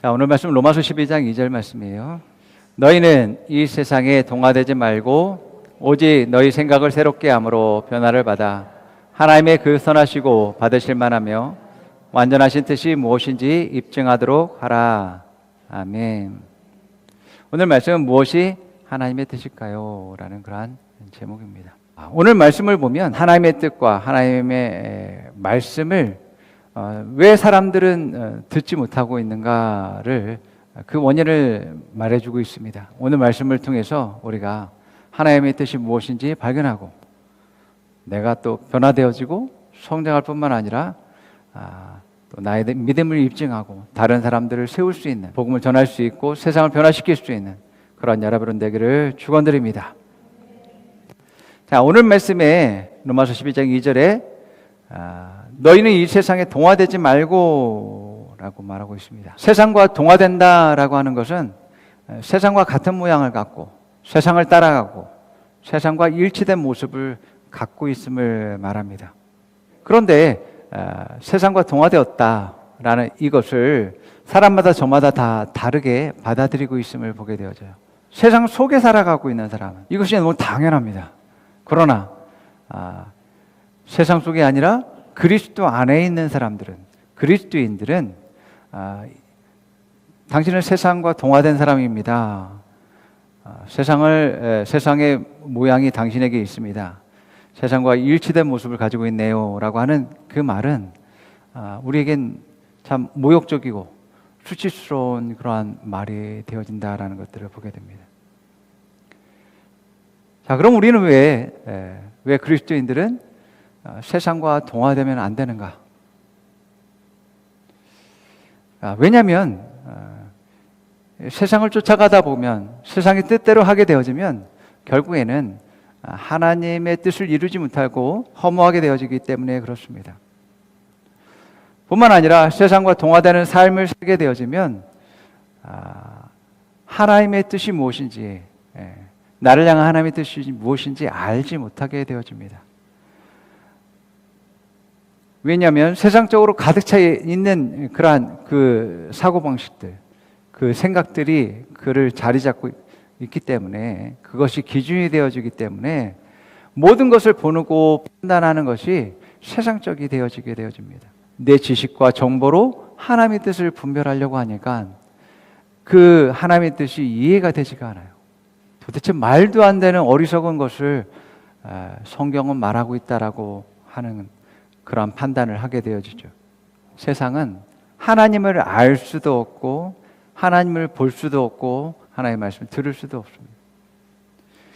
자, 오늘 말씀 로마서 12장 2절 말씀이에요. 너희는 이 세상에 동화되지 말고 오직 너희 생각을 새롭게 함으로 변화를 받아 하나님의 그 선하시고 받으실 만하며 완전하신 뜻이 무엇인지 입증하도록 하라. 아멘. 오늘 말씀은 무엇이 하나님의 뜻일까요? 라는 그러한 제목입니다. 오늘 말씀을 보면 하나님의 뜻과 하나님의 말씀을 왜 사람들은 듣지 못하고 있는가를 그 원인을 말해주고 있습니다. 오늘 말씀을 통해서 우리가 하나님의 뜻이 무엇인지 발견하고 내가 또 변화되어지고 성장할 뿐만 아니라 또 나의 믿음을 입증하고 다른 사람들을 세울 수 있는, 복음을 전할 수 있고 세상을 변화시킬 수 있는 그런 여러분 되기를 축원드립니다. 자, 오늘 말씀에 로마서 12장 2절에 너희는 이 세상에 동화되지 말고 라고 말하고 있습니다. 세상과 동화된다라고 하는 것은 세상과 같은 모양을 갖고 세상을 따라가고 세상과 일치된 모습을 갖고 있음을 말합니다. 그런데 세상과 동화되었다라는 이것을 사람마다 저마다 다 다르게 받아들이고 있음을 보게 되어져요. 세상 속에 살아가고 있는 사람은 이것이 너무 당연합니다. 그러나 세상 속이 아니라 그리스도 안에 있는 사람들은, 그리스도인들은 당신은 세상과 동화된 사람입니다. 세상의 모양이 당신에게 있습니다. 세상과 일치된 모습을 가지고 있네요 라고 하는 그 말은 우리에겐 참 모욕적이고 수치스러운 그러한 말이 되어진다라는 것들을 보게 됩니다. 자, 그럼 우리는 왜 그리스도인들은 세상과 동화되면 안 되는가? 왜냐하면 세상을 쫓아가다 보면 세상의 뜻대로 하게 되어지면 결국에는 하나님의 뜻을 이루지 못하고 허무하게 되어지기 때문에 그렇습니다. 뿐만 아니라 세상과 동화되는 삶을 살게 되어지면 하나님의 뜻이 무엇인지, 나를 향한 하나님의 뜻이 무엇인지 알지 못하게 되어집니다. 왜냐하면 세상적으로 가득 차 있는 그러한 그 사고방식들, 그 생각들이 그를 자리 잡고 있기 때문에, 그것이 기준이 되어지기 때문에 모든 것을 보고 판단하는 것이 세상적이 되어집니다. 내 지식과 정보로 하나님의 뜻을 분별하려고 하니까 그 하나님의 뜻이 이해가 되지가 않아요. 도대체 말도 안 되는 어리석은 것을 성경은 말하고 있다라고 하는 그런 판단을 하게 되어지죠. 세상은 하나님을 알 수도 없고 하나님을 볼 수도 없고 하나님의 말씀을 들을 수도 없습니다.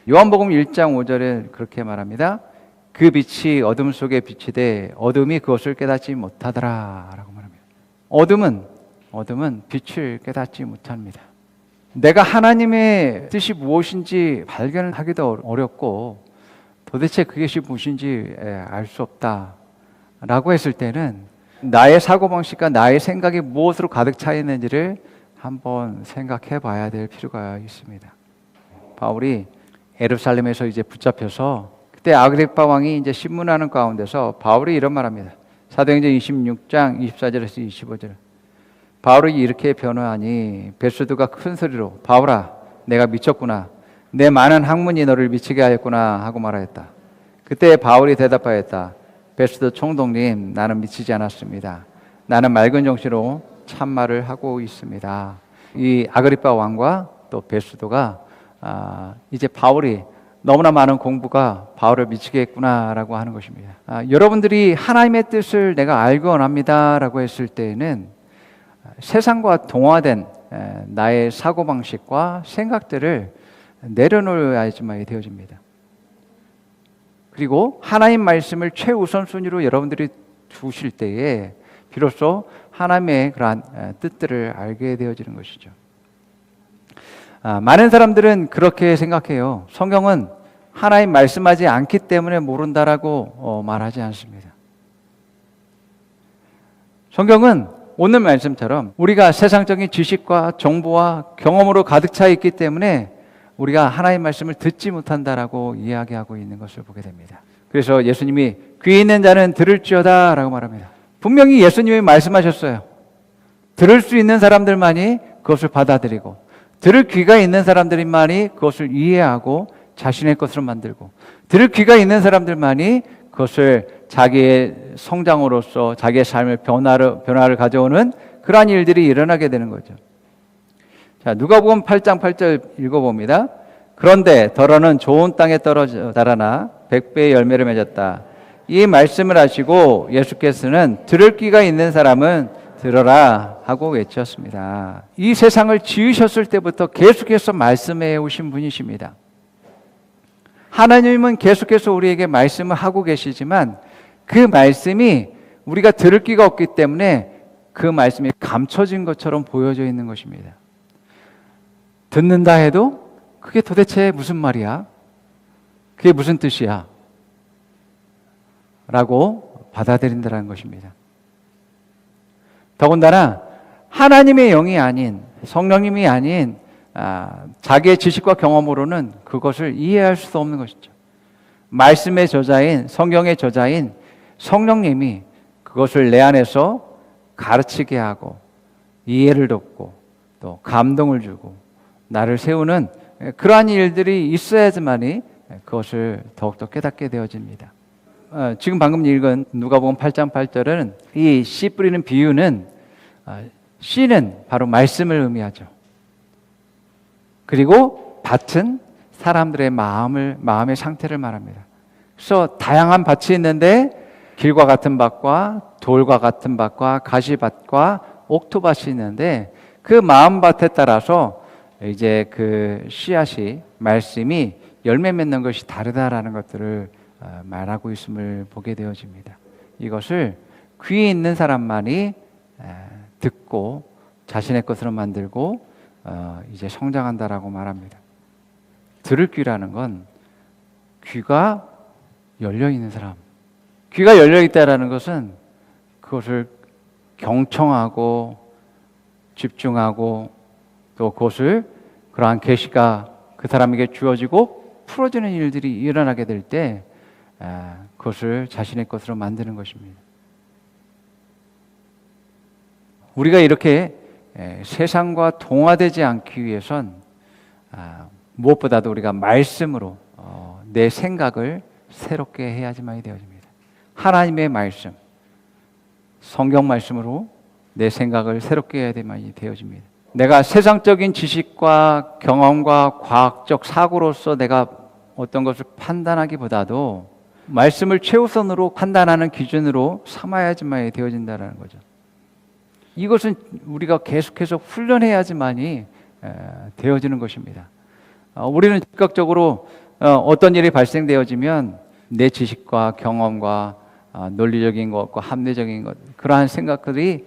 요한복음 1장 5절에 그렇게 말합니다. 그 빛이 어둠 속에 비치되 어둠이 그것을 깨닫지 못하더라 라고 말합니다. 어둠은 빛을 깨닫지 못합니다. 내가 하나님의 뜻이 무엇인지 발견하기도 어렵고 도대체 그것이 무엇인지 알 수 없다 라고 했을 때는 나의 사고방식과 나의 생각이 무엇으로 가득 차 있는지를 한번 생각해 봐야 될 필요가 있습니다. 바울이 예루살렘에서 이제 붙잡혀서 그때 아그리파 왕이 이제 신문하는 가운데서 바울이 이런 말합니다. 사도행전 26장 24절에서 25절. 바울이 이렇게 변호하니 베스도가 큰 소리로 바울아 내가 미쳤구나. 내 많은 학문이 너를 미치게 하였구나 하고 말하였다. 그때 바울이 대답하였다. 베스도 총독님, 나는 미치지 않았습니다. 나는 맑은 정신으로 참말을 하고 있습니다. 이 아그리파 왕과 또 베스도가 이제 바울이 너무나 많은 공부가 바울을 미치게 했구나라고 하는 것입니다. 여러분들이 하나님의 뜻을 내가 알고 원합니다라고 했을 때에는 세상과 동화된 나의 사고방식과 생각들을 내려놓아야지만 되어집니다. 그리고 하나님 말씀을 최우선순위로 여러분들이 두실 때에 비로소 하나님의 그러한 뜻들을 알게 되어지는 것이죠. 많은 사람들은 그렇게 생각해요. 성경은 하나님 말씀하지 않기 때문에 모른다라고 말하지 않습니다. 성경은 오늘 말씀처럼 우리가 세상적인 지식과 정보와 경험으로 가득 차 있기 때문에 우리가 하나님 말씀을 듣지 못한다라고 이야기하고 있는 것을 보게 됩니다. 그래서 예수님이 귀 있는 자는 들을지어다 라고 말합니다. 분명히 예수님이 말씀하셨어요. 들을 수 있는 사람들만이 그것을 받아들이고, 들을 귀가 있는 사람들만이 그것을 이해하고 자신의 것으로 만들고, 들을 귀가 있는 사람들만이 그것을 자기의 성장으로서 자기의 삶의 변화를 가져오는 그러한 일들이 일어나게 되는 거죠. 자, 누가복음 8장 8절 읽어봅니다. 그런데 더러는 좋은 땅에 떨어져 자라나 100배의 열매를 맺었다. 이 말씀을 하시고 예수께서는 들을 귀가 있는 사람은 들어라 하고 외쳤습니다. 이 세상을 지으셨을 때부터 계속해서 말씀해 오신 분이십니다. 하나님은 계속해서 우리에게 말씀을 하고 계시지만 그 말씀이 우리가 들을 귀가 없기 때문에 그 말씀이 감춰진 것처럼 보여져 있는 것입니다. 듣는다 해도 그게 도대체 무슨 말이야? 그게 무슨 뜻이야? 라고 받아들인다는 것입니다. 더군다나 하나님의 영이 아닌, 성령님이 아닌 자기의 지식과 경험으로는 그것을 이해할 수 없는 것이죠. 말씀의 저자인, 성경의 저자인 성령님이 그것을 내 안에서 가르치게 하고 이해를 돕고 또 감동을 주고 나를 세우는 그러한 일들이 있어야지만이 그것을 더욱더 깨닫게 되어집니다. 지금 방금 읽은 누가복음 8장 8절은 이 씨 뿌리는 비유는 씨는 바로 말씀을 의미하죠. 그리고 밭은 사람들의 마음의 상태를 말합니다. 그래서 다양한 밭이 있는데 길과 같은 밭과 돌과 같은 밭과 가시밭과 옥토밭이 있는데 그 마음밭에 따라서 이제 그 씨앗이 말씀이 열매 맺는 것이 다르다라는 것들을 말하고 있음을 보게 되어집니다. 이것을 귀 있는 사람만이 듣고 자신의 것으로 만들고 이제 성장한다라고 말합니다. 들을 귀라는 건 귀가 열려 있는 사람. 귀가 열려 있다라는 것은 그것을 경청하고 집중하고 또 그것을 그러한 계시가 그 사람에게 주어지고 풀어지는 일들이 일어나게 될 때 그것을 자신의 것으로 만드는 것입니다. 우리가 이렇게 세상과 동화되지 않기 위해선 무엇보다도 우리가 말씀으로 내 생각을 새롭게 해야지만이 되어집니다. 하나님의 말씀, 성경 말씀으로 내 생각을 새롭게 해야 되만이 되어집니다. 내가 세상적인 지식과 경험과 과학적 사고로서 내가 어떤 것을 판단하기보다도 말씀을 최우선으로 판단하는 기준으로 삼아야지만이 되어진다는 거죠. 이것은 우리가 계속해서 훈련해야지만이 되어지는 것입니다. 우리는 즉각적으로 어떤 일이 발생되어지면 내 지식과 경험과 논리적인 것과 합리적인 것, 그러한 생각들이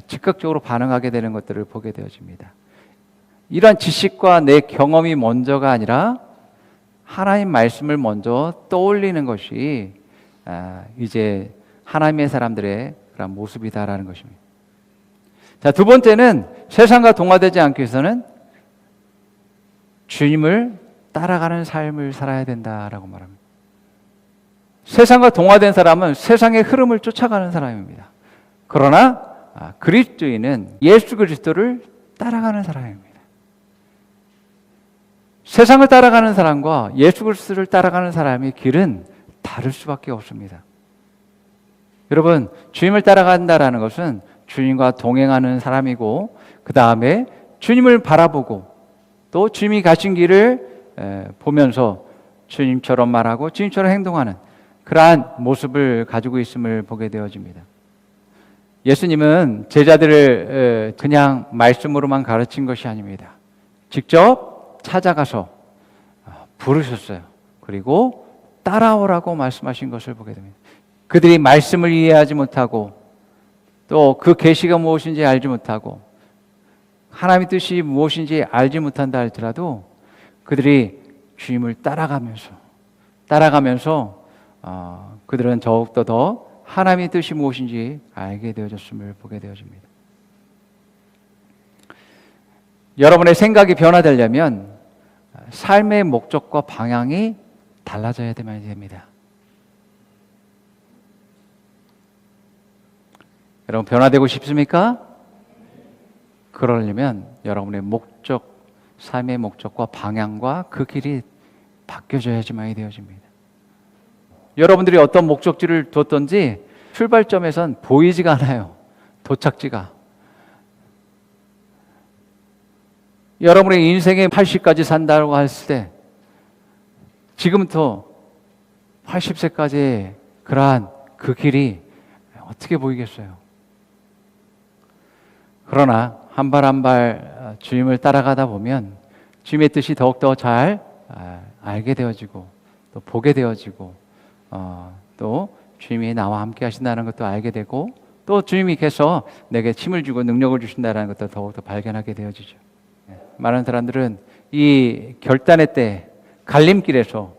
즉각적으로 반응하게 되는 것들을 보게 되어집니다. 이러한 지식과 내 경험이 먼저가 아니라 하나님 말씀을 먼저 떠올리는 것이 이제 하나님의 사람들의 그런 모습이다라는 것입니다. 자, 두 번째는 세상과 동화되지 않기 위해서는 주님을 따라가는 삶을 살아야 된다라고 말합니다. 세상과 동화된 사람은 세상의 흐름을 쫓아가는 사람입니다. 그러나 그리스도인은 예수 그리스도를 따라가는 사람입니다. 세상을 따라가는 사람과 예수 그리스도를 따라가는 사람의 길은 다를 수밖에 없습니다. 여러분, 주님을 따라간다라는 것은 주님과 동행하는 사람이고 그 다음에 주님을 바라보고 또 주님이 가신 길을 보면서 주님처럼 말하고 주님처럼 행동하는 그러한 모습을 가지고 있음을 보게 되어집니다. 예수님은 제자들을 그냥 말씀으로만 가르친 것이 아닙니다. 직접 찾아가서 부르셨어요. 그리고 따라오라고 말씀하신 것을 보게 됩니다. 그들이 말씀을 이해하지 못하고 또 그 계시가 무엇인지 알지 못하고 하나님의 뜻이 무엇인지 알지 못한다 할지라도 그들이 주님을 따라가면서 그들은 더욱더 더 하나님의 뜻이 무엇인지 알게 되어졌음을 보게 되어집니다. 여러분의 생각이 변화되려면 삶의 목적과 방향이 달라져야 됩니다. 여러분 변화되고 싶습니까? 그러려면 여러분의 목적, 삶의 목적과 방향과 그 길이 바뀌어져야지만이 되어집니다. 여러분들이 어떤 목적지를 뒀든지 출발점에선 보이지가 않아요. 도착지가. 여러분의 인생의 80까지 산다고 했을 때 지금부터 80세까지의 그러한 그 길이 어떻게 보이겠어요? 그러나 한 발 한 발 주님을 따라가다 보면 주님의 뜻이 더욱더 잘 알게 되어지고 또 보게 되어지고 또 주님이 나와 함께 하신다는 것도 알게 되고 또 주님께서 내게 힘을 주고 능력을 주신다는 것도 더욱더 발견하게 되어지죠. 많은 사람들은 이 결단의 때 갈림길에서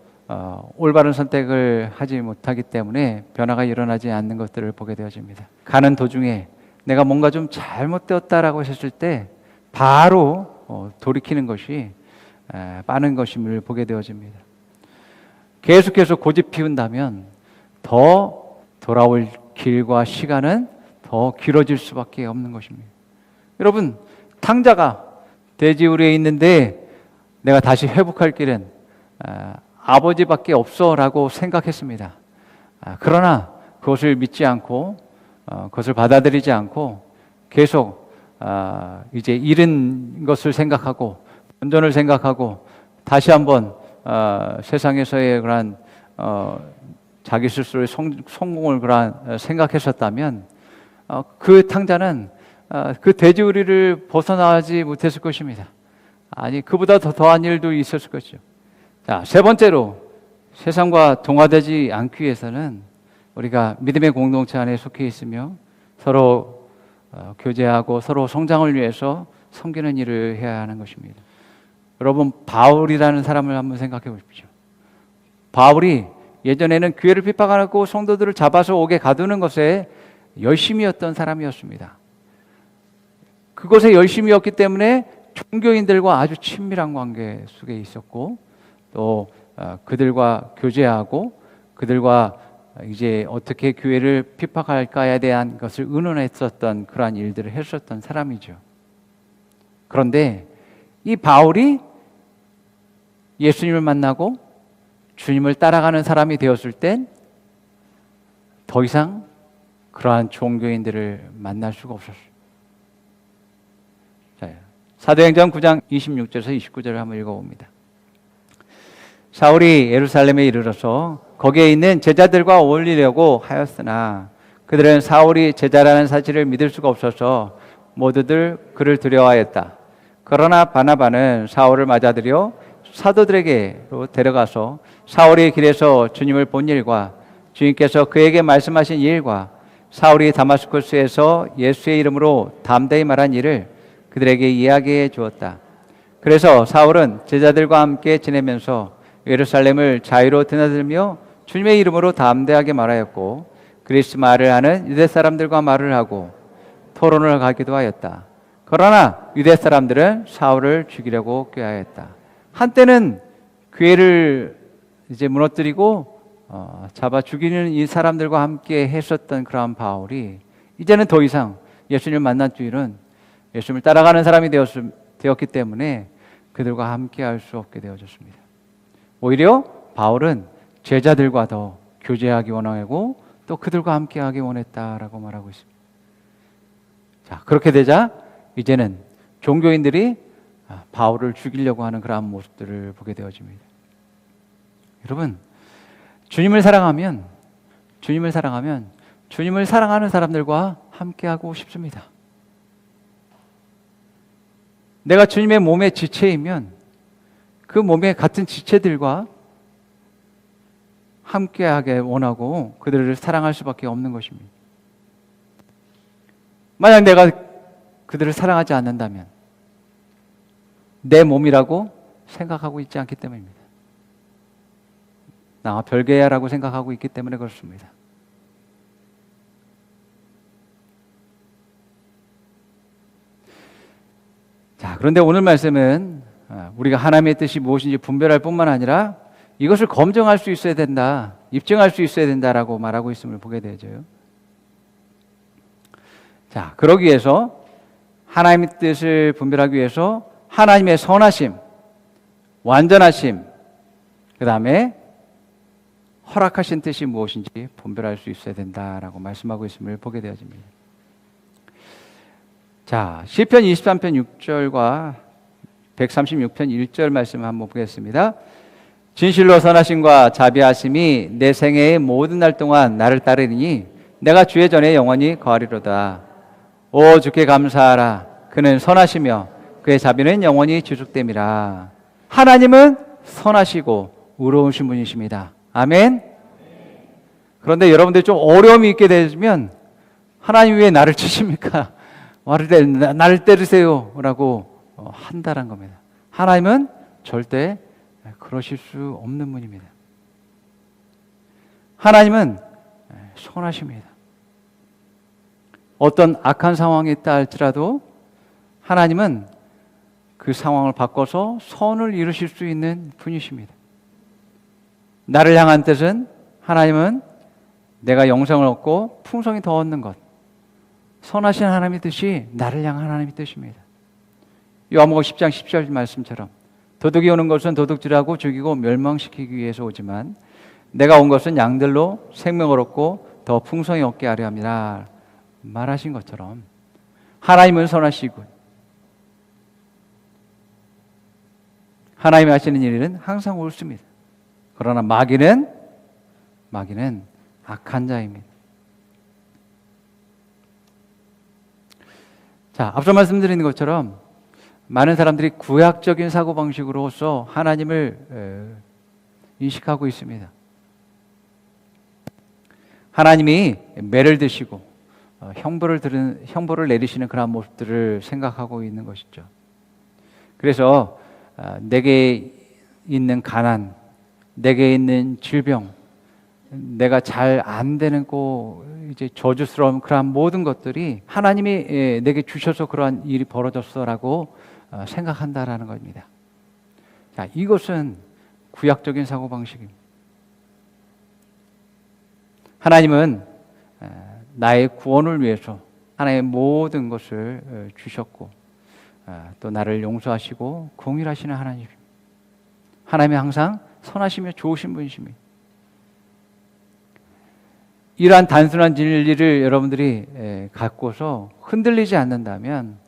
올바른 선택을 하지 못하기 때문에 변화가 일어나지 않는 것들을 보게 되어집니다. 가는 도중에 내가 뭔가 좀 잘못되었다라고 했을 때 바로 돌이키는 것이 빠른 것임을 보게 되어집니다. 계속해서 고집 피운다면 더 돌아올 길과 시간은 더 길어질 수밖에 없는 것입니다. 여러분, 탕자가 돼지우리에 있는데 내가 다시 회복할 길은 아버지밖에 없어라고 생각했습니다. 그러나 그것을 믿지 않고 그것을 받아들이지 않고 계속 이제 잃은 것을 생각하고 본전을 생각하고 다시 한번 세상에서의 그러한 자기 스스로의 성공을 그러한 생각했었다면 그 탕자는 그 돼지우리를 벗어나지 못했을 것입니다. 아니, 그보다 더 더한 일도 있었을 것이죠. 자, 세 번째로 세상과 동화되지 않기 위해서는 우리가 믿음의 공동체 안에 속해 있으며 서로 교제하고 서로 성장을 위해서 섬기는 일을 해야 하는 것입니다. 여러분, 바울이라는 사람을 한번 생각해 보십시오. 바울이 예전에는 교회를 핍박하고 성도들을 잡아서 옥에 가두는 것에 열심이었던 사람이었습니다. 그것에 열심이었기 때문에 종교인들과 아주 친밀한 관계 속에 있었고 또 그들과 교제하고 그들과 이제 어떻게 교회를 핍박할까에 대한 것을 의논했었던 그러한 일들을 했었던 사람이죠. 그런데 이 바울이 예수님을 만나고 주님을 따라가는 사람이 되었을 땐 더 이상 그러한 종교인들을 만날 수가 없었어요. 자, 사도행전 9장 26절에서 29절을 한번 읽어봅니다. 사울이 예루살렘에 이르러서 거기에 있는 제자들과 어울리려고 하였으나 그들은 사울이 제자라는 사실을 믿을 수가 없어서 모두들 그를 두려워하였다. 그러나 바나바는 사울을 맞아들여 사도들에게로 데려가서 사울이 길에서 주님을 본 일과 주님께서 그에게 말씀하신 일과 사울이 다마스쿠스에서 예수의 이름으로 담대히 말한 일을 그들에게 이야기해 주었다. 그래서 사울은 제자들과 함께 지내면서 예루살렘을 자유로 드나들며 주님의 이름으로 담대하게 말하였고 그리스 말을 하는 유대 사람들과 말을 하고 토론을 하기도 하였다. 그러나 유대 사람들은 사울을 죽이려고 꾀하였다. 한때는 교회를 이제 무너뜨리고 잡아 죽이는 이 사람들과 함께 했었던 그러한 바울이 이제는 더 이상 예수님을 만난 뒤에는 예수님을 따라가는 사람이 되었기 때문에 그들과 함께 할 수 없게 되어졌습니다. 오히려 바울은 제자들과 더 교제하기 원하고 또 그들과 함께 하기 원했다라고 말하고 있습니다. 자, 그렇게 되자 이제는 종교인들이 바울을 죽이려고 하는 그러한 모습들을 보게 되어집니다. 여러분, 주님을 사랑하면 주님을 사랑하는 사람들과 함께하고 싶습니다. 내가 주님의 몸의 지체이면 그 몸의 같은 지체들과 함께하게 원하고 그들을 사랑할 수밖에 없는 것입니다. 만약 내가 그들을 사랑하지 않는다면 내 몸이라고 생각하고 있지 않기 때문입니다. 나와 별개야라고 생각하고 있기 때문에 그렇습니다. 자, 그런데 오늘 말씀은 우리가 하나님의 뜻이 무엇인지 분별할 뿐만 아니라 이것을 검증할 수 있어야 된다, 입증할 수 있어야 된다라고 말하고 있음을 보게 되죠. 자, 그러기 위해서 하나님의 뜻을 분별하기 위해서 하나님의 선하심, 완전하심, 그 다음에 허락하신 뜻이 무엇인지 분별할 수 있어야 된다라고 말씀하고 있음을 보게 되어집니다. 자, 시편 23편 6절과 136편 1절 말씀 한번 보겠습니다. 진실로 선하심과 자비하심이 내 생애의 모든 날 동안 나를 따르니 내가 주의 전에 영원히 거하리로다. 오 주께 감사하라. 그는 선하시며 그의 자비는 영원히 지속됨이라. 하나님은 선하시고 의로우신 분이십니다. 아멘. 그런데 여러분들이 좀 어려움이 있게 되면 하나님 왜 나를 치십니까? 나를 때리세요 라고 한다는 겁니다. 하나님은 절대 그러실 수 없는 분입니다. 하나님은 선하십니다. 어떤 악한 상황이 있다 할지라도 하나님은 그 상황을 바꿔서 선을 이루실 수 있는 분이십니다. 나를 향한 뜻은 하나님은 내가 영생을 얻고 풍성히 더 얻는 것, 선하신 하나님의 뜻이 나를 향한 하나님의 뜻입니다. 요한복음 10장 10절 말씀처럼 도둑이 오는 것은 도둑질하고 죽이고 멸망시키기 위해서 오지만 내가 온 것은 양들로 생명을 얻고 더 풍성히 얻게 하려 함이라 말하신 것처럼 하나님은 선하시고 하나님이 하시는 일은 항상 옳습니다. 그러나 마귀는 악한 자입니다. 자, 앞서 말씀드린 것처럼 많은 사람들이 구약적인 사고방식으로서 하나님을 인식하고 있습니다. 하나님이 매를 드시고 형벌을 내리시는 그런 모습들을 생각하고 있는 것이죠. 그래서 내게 있는 가난, 내게 있는 질병, 내가 잘 안 되는 이제 저주스러운 그러한 모든 것들이 하나님이 내게 주셔서 그러한 일이 벌어졌어라고 생각한다라는 겁니다. 자, 이것은 구약적인 사고방식입니다. 하나님은 나의 구원을 위해서 하나님의 모든 것을 주셨고 또 나를 용서하시고 공일하시는 하나님입니다. 하나님이 항상 선하시며 좋으신 분이십니다. 이러한 단순한 진리를 여러분들이 갖고서 흔들리지 않는다면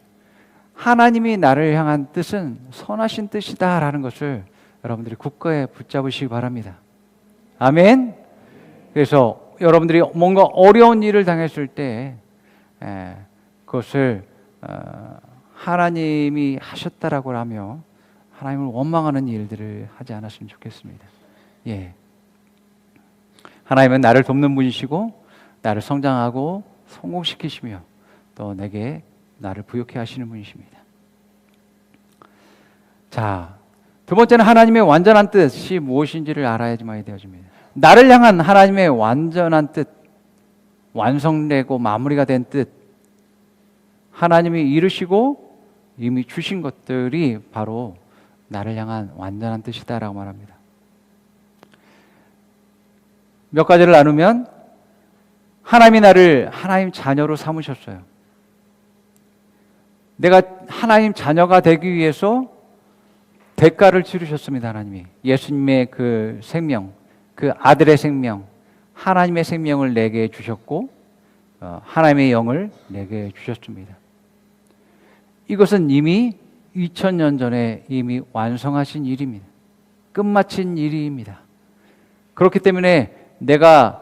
하나님이 나를 향한 뜻은 선하신 뜻이다라는 것을 여러분들이 굳건히 붙잡으시기 바랍니다. 아멘. 그래서 여러분들이 뭔가 어려운 일을 당했을 때 그것을 하나님이 하셨다라고 하며 하나님을 원망하는 일들을 하지 않았으면 좋겠습니다. 예. 하나님은 나를 돕는 분이시고 나를 성장하고 성공시키시며 또 내게 나를 부욕해 하시는 분이십니다. 자, 두 번째는 하나님의 완전한 뜻이 무엇인지를 알아야지만 되어집니다. 나를 향한 하나님의 완전한 뜻, 완성되고 마무리가 된 뜻, 하나님이 이루시고 이미 주신 것들이 바로 나를 향한 완전한 뜻이다라고 말합니다. 몇 가지를 나누면 하나님이 나를 하나님 자녀로 삼으셨어요. 내가 하나님 자녀가 되기 위해서 대가를 치르셨습니다. 하나님이 예수님의 그 생명, 그 아들의 생명, 하나님의 생명을 내게 주셨고 하나님의 영을 내게 주셨습니다. 이것은 이미 2000년 전에 이미 완성하신 일입니다. 끝마친 일입니다. 그렇기 때문에 내가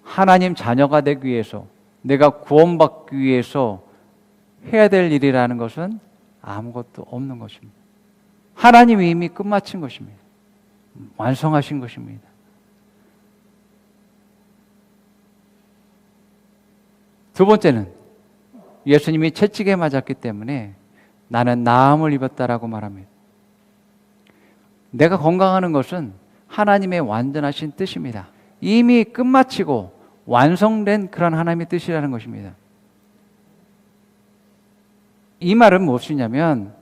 하나님 자녀가 되기 위해서, 내가 구원받기 위해서 해야 될 일이라는 것은 아무것도 없는 것입니다. 하나님이 이미 끝마친 것입니다. 완성하신 것입니다. 두 번째는 예수님이 채찍에 맞았기 때문에 나는 나음을 입었다라고 말합니다. 내가 건강하는 것은 하나님의 완전하신 뜻입니다. 이미 끝마치고 완성된 그런 하나님의 뜻이라는 것입니다. 이 말은 무엇이냐면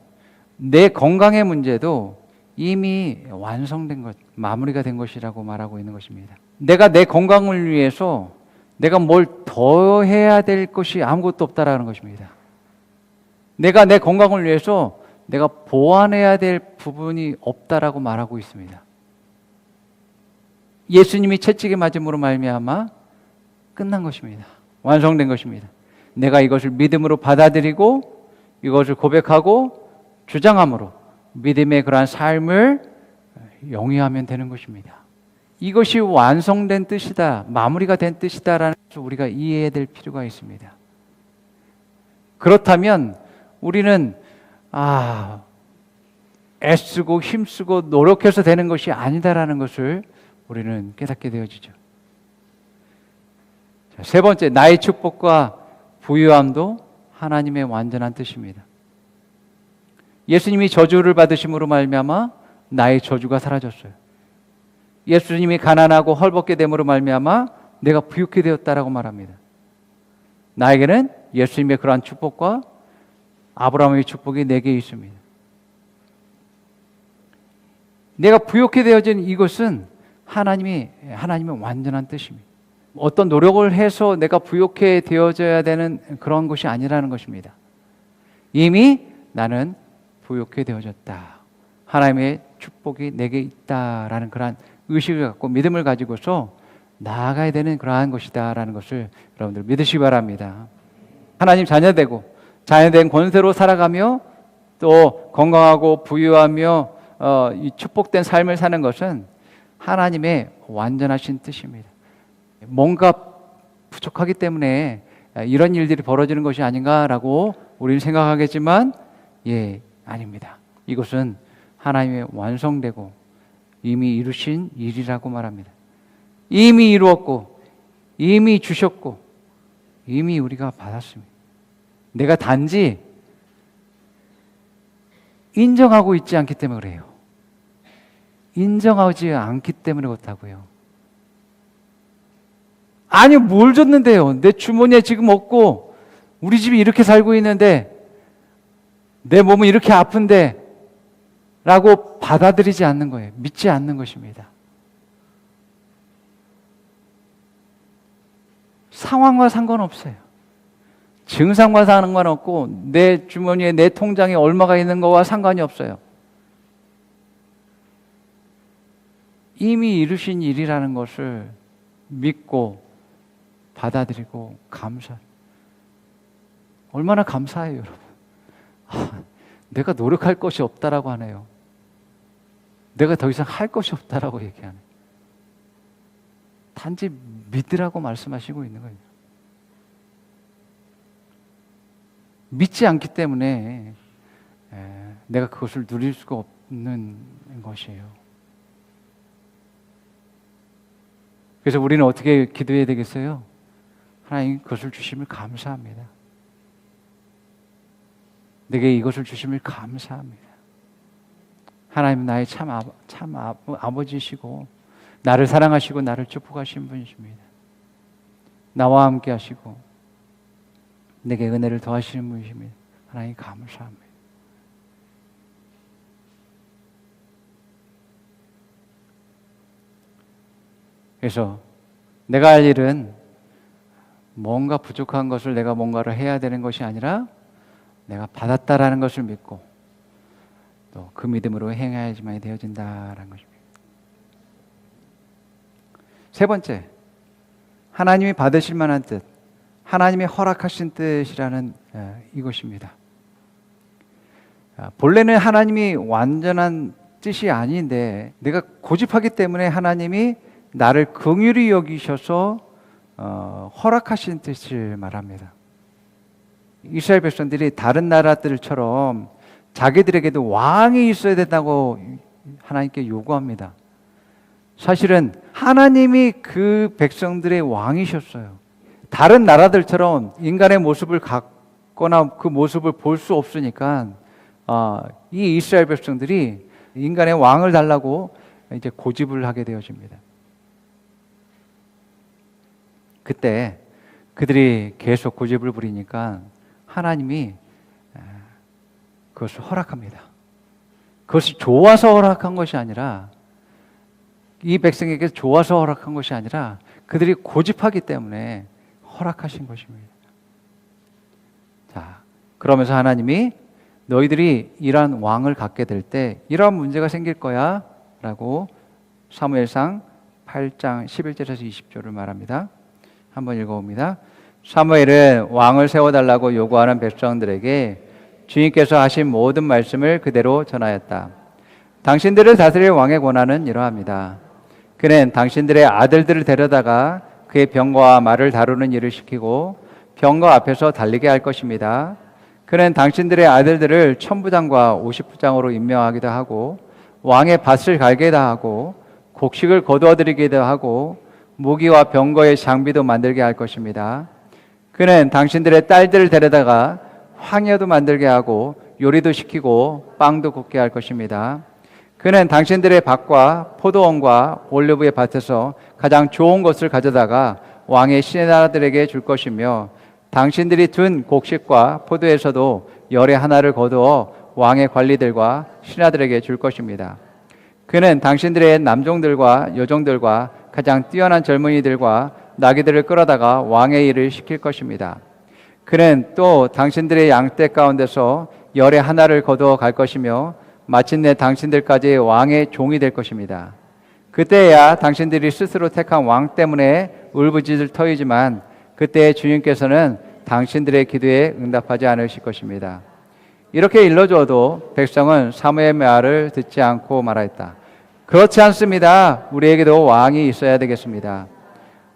내 건강의 문제도 이미 완성된 것, 마무리가 된 것이라고 말하고 있는 것입니다. 내가 내 건강을 위해서 내가 뭘 더 해야 될 것이 아무것도 없다라는 것입니다. 내가 내 건강을 위해서 내가 보완해야 될 부분이 없다라고 말하고 있습니다. 예수님이 채찍에 맞음으로 말미암아 끝난 것입니다. 완성된 것입니다. 내가 이것을 믿음으로 받아들이고 이것을 고백하고 주장함으로 믿음의 그러한 삶을 영위하면 되는 것입니다. 이것이 완성된 뜻이다, 마무리가 된 뜻이다라는 것을 우리가 이해해야 될 필요가 있습니다. 그렇다면 우리는 애쓰고 힘쓰고 노력해서 되는 것이 아니다라는 것을 우리는 깨닫게 되어지죠. 자, 세 번째, 나의 축복과 부유함도 하나님의 완전한 뜻입니다. 예수님이 저주를 받으심으로 말미암아 나의 저주가 사라졌어요. 예수님이 가난하고 헐벗게 됨으로 말미암아 내가 부유케 되었다라고 말합니다. 나에게는 예수님의 그러한 축복과 아브라함의 축복이 내게 있습니다. 내가 부유케 되어진 이것은 하나님의 완전한 뜻입니다. 어떤 노력을 해서 내가 부유케 되어져야 되는 그런 것이 아니라는 것입니다. 이미 나는 부유케 되어졌다. 하나님의 축복이 내게 있다라는 그러한 의식을 갖고 믿음을 가지고서 나아가야 되는 그러한 것이다라는 것을 여러분들 믿으시기 바랍니다. 하나님 자녀되고 자녀된 권세로 살아가며 또 건강하고 부유하며 이 축복된 삶을 사는 것은 하나님의 완전하신 뜻입니다. 뭔가 부족하기 때문에 이런 일들이 벌어지는 것이 아닌가라고 우리는 생각하겠지만 아닙니다. 이것은 하나님의 완성되고 이미 이루신 일이라고 말합니다. 이미 이루었고 이미 주셨고 이미 우리가 받았습니다. 내가 단지 인정하고 있지 않기 때문에 그래요. 인정하지 않기 때문에 그렇다고요. 아니, 뭘 줬는데요? 내 주머니에 지금 없고 우리 집이 이렇게 살고 있는데 내 몸은 이렇게 아픈데 라고 받아들이지 않는 거예요. 믿지 않는 것입니다. 상황과 상관없어요. 증상과 상관없고 내 주머니에 내 통장에 얼마가 있는 거와 상관이 없어요. 이미 이루신 일이라는 것을 믿고 받아들이고 얼마나 감사해요, 여러분. 내가 노력할 것이 없다라고 하네요. 내가 더 이상 할 것이 없다라고 얘기하네. 단지 믿으라고 말씀하시고 있는 거예요. 믿지 않기 때문에 내가 그것을 누릴 수가 없는 것이에요. 그래서 우리는 어떻게 기도해야 되겠어요? 하나님, 그것을 주심을 감사합니다. 내게 이것을 주심을 감사합니다. 하나님, 나의 참 아버지시고 나를 사랑하시고 나를 축복하신 분이십니다. 나와 함께 하시고 내게 은혜를 더하시는 분이십니다. 하나님, 감사합니다. 그래서 내가 할 일은 뭔가 부족한 것을 내가 뭔가를 해야 되는 것이 아니라 내가 받았다라는 것을 믿고 또 그 믿음으로 행해야지만 되어진다라는 것입니다. 세 번째, 하나님이 받으실 만한 뜻, 하나님이 허락하신 뜻이라는 이것입니다. 본래는 하나님이 완전한 뜻이 아닌데 내가 고집하기 때문에 하나님이 나를 긍휼히 여기셔서 허락하신 뜻을 말합니다. 이스라엘 백성들이 다른 나라들처럼 자기들에게도 왕이 있어야 된다고 하나님께 요구합니다. 사실은 하나님이 그 백성들의 왕이셨어요. 다른 나라들처럼 인간의 모습을 갖거나 그 모습을 볼 수 없으니까 이 이스라엘 백성들이 인간의 왕을 달라고 이제 고집을 하게 되어집니다. 그때 그들이 계속 고집을 부리니까 하나님이 그것을 허락합니다. 그것이 좋아서 허락한 것이 아니라 이 백성에게 좋아서 허락한 것이 아니라 그들이 고집하기 때문에 허락하신 것입니다. 자, 그러면서 하나님이 너희들이 이러한 왕을 갖게 될 때 이러한 문제가 생길 거야 라고 사무엘상 8장 11절에서 20절을 말합니다. 한번 읽어봅니다. 사무엘은 왕을 세워달라고 요구하는 백성들에게 주님께서 하신 모든 말씀을 그대로 전하였다. 당신들을 다스릴 왕의 권한은 이러합니다. 그는 당신들의 아들들을 데려다가 그의 병거와 말을 다루는 일을 시키고 병거 앞에서 달리게 할 것입니다. 그는 당신들의 아들들을 천부장과 오십부장으로 임명하기도 하고 왕의 밭을 갈게도 하고 곡식을 거두어드리기도 하고 무기와 병거의 장비도 만들게 할 것입니다. 그는 당신들의 딸들을 데려다가 황야도 만들게 하고 요리도 시키고 빵도 굽게 할 것입니다. 그는 당신들의 밭과 포도원과 올리브의 밭에서 가장 좋은 것을 가져다가 왕의 신하들에게 줄 것이며 당신들이 둔 곡식과 포도에서도 열의 하나를 거두어 왕의 관리들과 신하들에게 줄 것입니다. 그는 당신들의 남종들과 여종들과 가장 뛰어난 젊은이들과 나귀들을 끌어다가 왕의 일을 시킬 것입니다. 그는 또 당신들의 양떼 가운데서 열의 하나를 거두어 갈 것이며 마침내 당신들까지 왕의 종이 될 것입니다. 그때야 당신들이 스스로 택한 왕 때문에 울부짖을 터이지만 그때 주님께서는 당신들의 기도에 응답하지 않으실 것입니다. 이렇게 일러주어도 백성은 사무엘의 말을 듣지 않고 말하였다. 그렇지 않습니다. 우리에게도 왕이 있어야 되겠습니다.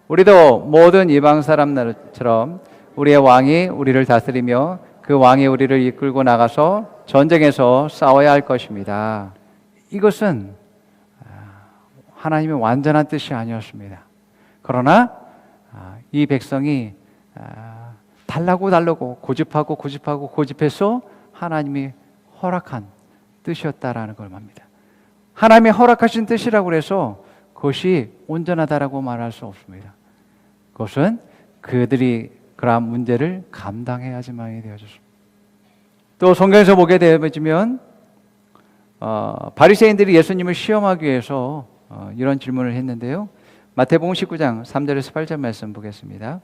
우리도 모든 이방 사람들처럼 우리의 왕이 우리를 다스리며 그 왕이 우리를 이끌고 나가서 전쟁에서 싸워야 할 것입니다. 이것은 하나님의 완전한 뜻이 아니었습니다. 그러나 이 백성이 달라고 고집해서 하나님이 허락한 뜻이었다라는 걸 말합니다. 하나님이 허락하신 뜻이라고 해서 그것이 온전하다라고 말할 수 없습니다. 그것은 그들이 그러한 문제를 감당해야지만이 되어졌습니다. 또 성경에서 보게 되면 바리새인들이 예수님을 시험하기 위해서 이런 질문을 했는데요. 마태복음 19장 3절에서 8절 말씀 보겠습니다.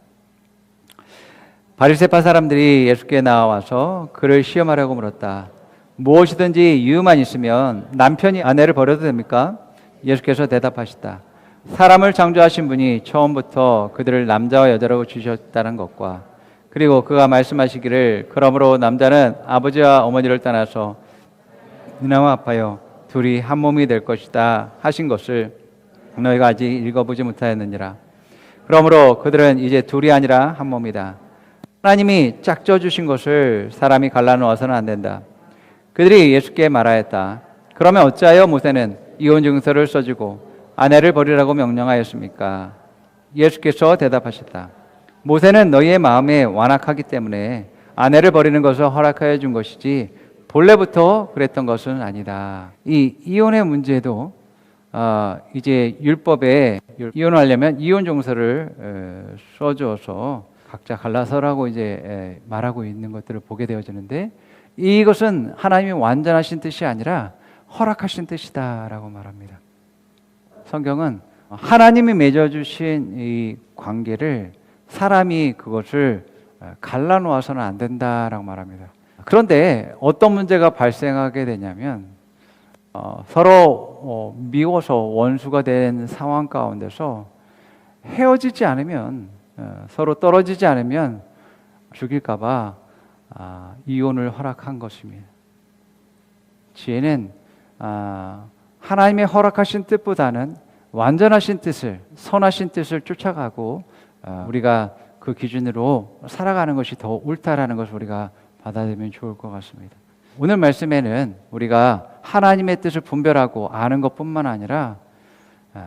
바리새파 사람들이 예수께 나와서 그를 시험하려고 물었다. 무엇이든지 이유만 있으면 남편이 아내를 버려도 됩니까? 예수께서 대답하시다. 사람을 창조하신 분이 처음부터 그들을 남자와 여자라고 주셨다는 것과 그리고 그가 말씀하시기를 그러므로 남자는 아버지와 어머니를 떠나서 누나와 아파요 둘이 한 몸이 될 것이다 하신 것을 너희가 아직 읽어보지 못하였느니라. 그러므로 그들은 이제 둘이 아니라 한 몸이다. 하나님이 짝져 주신 것을 사람이 갈라놓아서는 안 된다. 그들이 예수께 말하였다. 그러면 어찌하여 모세는 이혼 증서를 써주고 아내를 버리라고 명령하였습니까? 예수께서 대답하셨다. 모세는 너희의 마음에 완악하기 때문에 아내를 버리는 것을 허락하여 준 것이지 본래부터 그랬던 것은 아니다. 이 이혼의 문제도 이제 율법에 이혼하려면 이혼 증서를 써줘서 각자 갈라서라고 이제 말하고 있는 것들을 보게 되어지는데 이것은 하나님이 완전하신 뜻이 아니라 허락하신 뜻이다라고 말합니다. 성경은 하나님이 맺어주신 이 관계를 사람이 그것을 갈라놓아서는 안 된다라고 말합니다. 그런데 어떤 문제가 발생하게 되냐면 서로 미워서 원수가 된 상황 가운데서 헤어지지 않으면 서로 떨어지지 않으면 죽일까 봐 이혼을 허락한 것입니다. 지혜는 하나님의 허락하신 뜻보다는 완전하신 뜻을, 선하신 뜻을 쫓아가고 우리가 그 기준으로 살아가는 것이 더 옳다라는 것을 우리가 받아들이면 좋을 것 같습니다. 오늘 말씀에는 우리가 하나님의 뜻을 분별하고 아는 것뿐만 아니라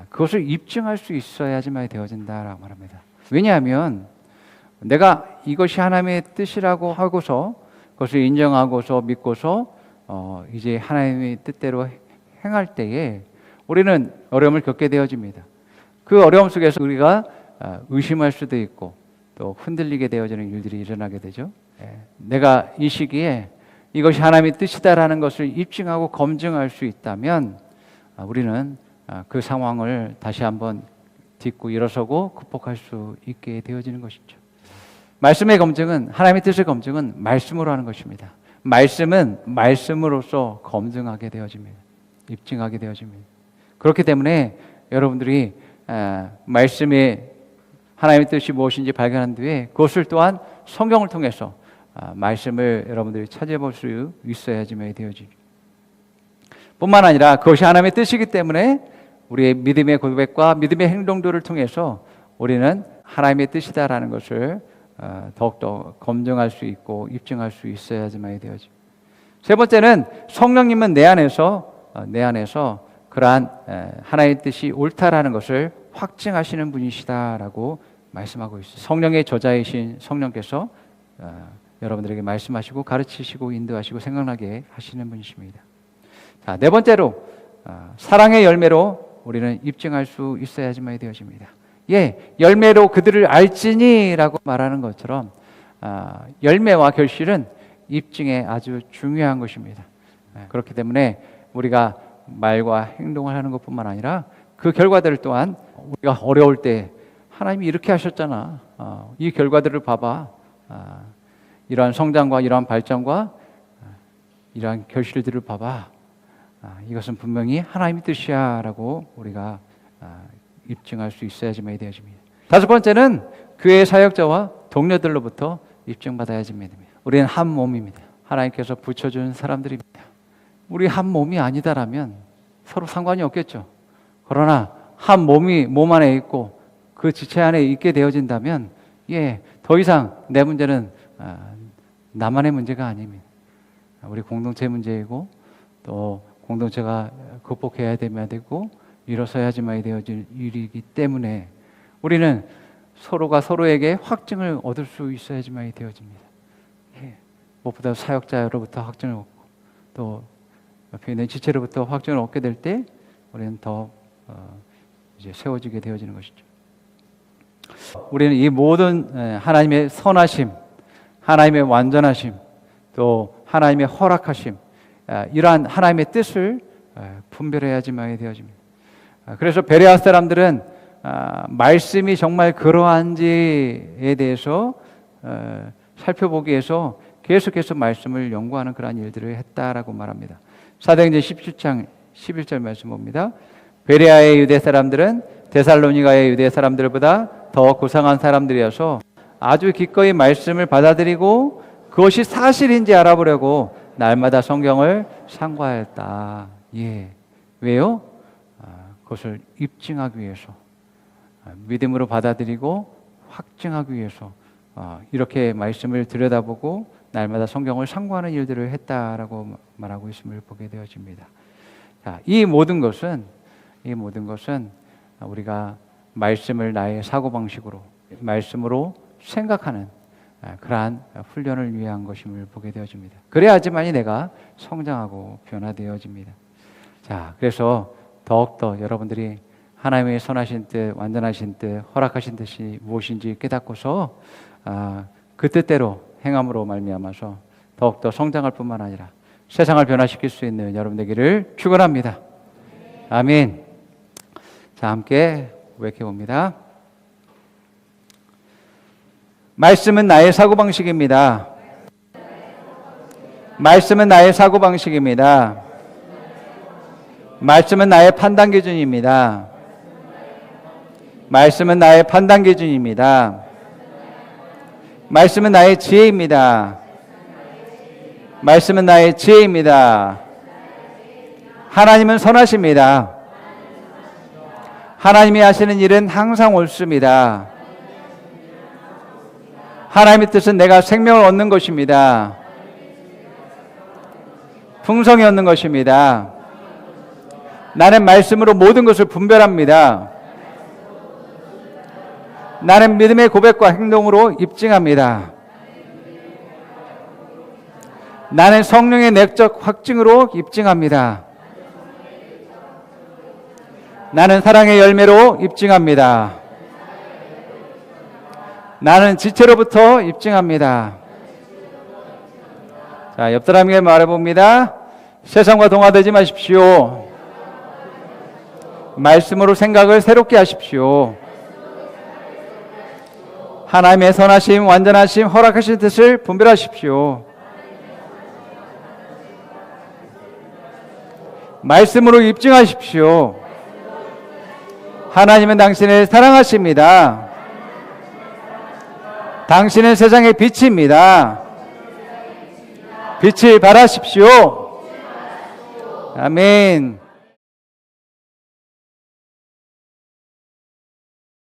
그것을 입증할 수 있어야지만 되어진다라고 말합니다. 왜냐하면 내가 이것이 하나님의 뜻이라고 하고서 그것을 인정하고서 믿고서 이제 하나님의 뜻대로 행할 때에 우리는 어려움을 겪게 되어집니다. 그 어려움 속에서 우리가 의심할 수도 있고 또 흔들리게 되어지는 일들이 일어나게 되죠. 내가 이 시기에 이것이 하나님의 뜻이다라는 것을 입증하고 검증할 수 있다면 우리는 그 상황을 다시 한번 딛고 일어서고 극복할 수 있게 되어지는 것이죠. 말씀의 검증은, 하나님의 뜻의 검증은 말씀으로 하는 것입니다. 말씀은 말씀으로서 검증하게 되어집니다. 입증하게 되어집니다. 그렇기 때문에 여러분들이 말씀의 하나님의 뜻이 무엇인지 발견한 뒤에 그것을 또한 성경을 통해서 말씀을 여러분들이 찾아볼 수 있어야지만 되어지죠. 뿐만 아니라 그것이 하나님의 뜻이기 때문에 우리의 믿음의 고백과 믿음의 행동들을 통해서 우리는 하나님의 뜻이다라는 것을 더욱더 검증할 수 있고 입증할 수 있어야지만 되어지죠. 세 번째는 성령님은 내 안에서 그러한 하나님의 뜻이 옳다라는 것을 확증하시는 분이시다라고 말씀하고 있어요. 성령의 저자이신 성령께서 여러분들에게 말씀하시고 가르치시고 인도하시고 생각나게 하시는 분이십니다. 자, 네 번째로 사랑의 열매로 우리는 입증할 수 있어야지만 되어집니다. 예, 열매로 그들을 알지니라고 말하는 것처럼 열매와 결실은 입증에 아주 중요한 것입니다. 그렇기 때문에 우리가 말과 행동을 하는 것뿐만 아니라 그 결과들 또한 우리가 어려울 때 하나님이 이렇게 하셨잖아. 이 결과들을 봐봐. 이러한 성장과 이러한 발전과 이러한 결실들을 봐봐. 이것은 분명히 하나님의 뜻이야 라고 우리가 입증할 수 있어야지만 되어집니다. 다섯 번째는 교회 사역자와 동료들로부터 입증받아야 됩니다. 우리는 한 몸입니다. 하나님께서 붙여준 사람들입니다. 우리 한 몸이 아니다라면 서로 상관이 없겠죠. 그러나 한 몸이 몸 안에 있고 그 지체 안에 있게 되어진다면 더 이상 내 문제는 나만의 문제가 아닙니다. 우리 공동체 문제이고 또 공동체가 극복해야 되고 일어서야지만 되어질 일이기 때문에 우리는 서로가 서로에게 확증을 얻을 수 있어야지만 되어집니다. 무엇보다 사역자로부터 확증을 얻고 또 옆에 있는 지체로부터 확증을 얻게 될 때 우리는 더 이제 세워지게 되어지는 것이죠. 우리는 이 모든 하나님의 선하심, 하나님의 완전하심, 또 하나님의 허락하심, 이러한 하나님의 뜻을 분별해야지만 되어집니다. 그래서 베레아 사람들은 말씀이 정말 그러한지에 대해서 살펴보기 위해서 계속해서 말씀을 연구하는 그러한 일들을 했다라고 말합니다. 사도행전 17장 11절 말씀 봅니다. 베레아의 유대 사람들은 데살로니가의 유대 사람들보다 더 고상한 사람들이어서 아주 기꺼이 말씀을 받아들이고 그것이 사실인지 알아보려고 날마다 성경을 상고하였다. 왜요? 그것을 입증하기 위해서, 믿음으로 받아들이고 확증하기 위해서 이렇게 말씀을 들여다보고 날마다 성경을 상고하는 일들을 했다라고 말하고 있음을 보게 되어집니다. 자, 이 모든 것은 우리가 말씀을 나의 사고방식으로, 말씀으로 생각하는 그러한 훈련을 위한 것임을 보게 되어집니다. 그래야지만이 내가 성장하고 변화되어집니다. 자, 그래서 더욱더 여러분들이 하나님의 선하신 뜻, 완전하신 뜻, 허락하신 뜻이 무엇인지 깨닫고서 그 뜻대로 행함으로 말미암아서 더욱더 성장할 뿐만 아니라 세상을 변화시킬 수 있는 여러분 되기를 축원합니다. 아멘. 자, 함께 고백해 봅니다. 말씀은 나의 사고방식입니다. 말씀은 나의 사고방식입니다. 말씀은 나의 판단 기준입니다. 말씀은 나의 판단 기준입니다. 말씀은 나의 지혜입니다. 말씀은 나의 지혜입니다. 하나님은 선하십니다. 하나님이 하시는 일은 항상 옳습니다. 하나님의 뜻은 내가 생명을 얻는 것입니다. 풍성히 얻는 것입니다. 나는 말씀으로 모든 것을 분별합니다. 나는 믿음의 고백과 행동으로 입증합니다. 나는 성령의 내적 확증으로 입증합니다. 나는 사랑의 열매로 입증합니다. 나는 지체로부터 입증합니다. 자, 옆 사람에게 말해봅니다. 세상과 동화되지 마십시오. 말씀으로 생각을 새롭게 하십시오. 하나님의 선하심, 완전하심, 허락하신 뜻을 분별하십시오. 말씀으로 입증하십시오. 하나님은 당신을 사랑하십니다. 당신은 세상의 빛입니다. 빛을 발하십시오. 아멘.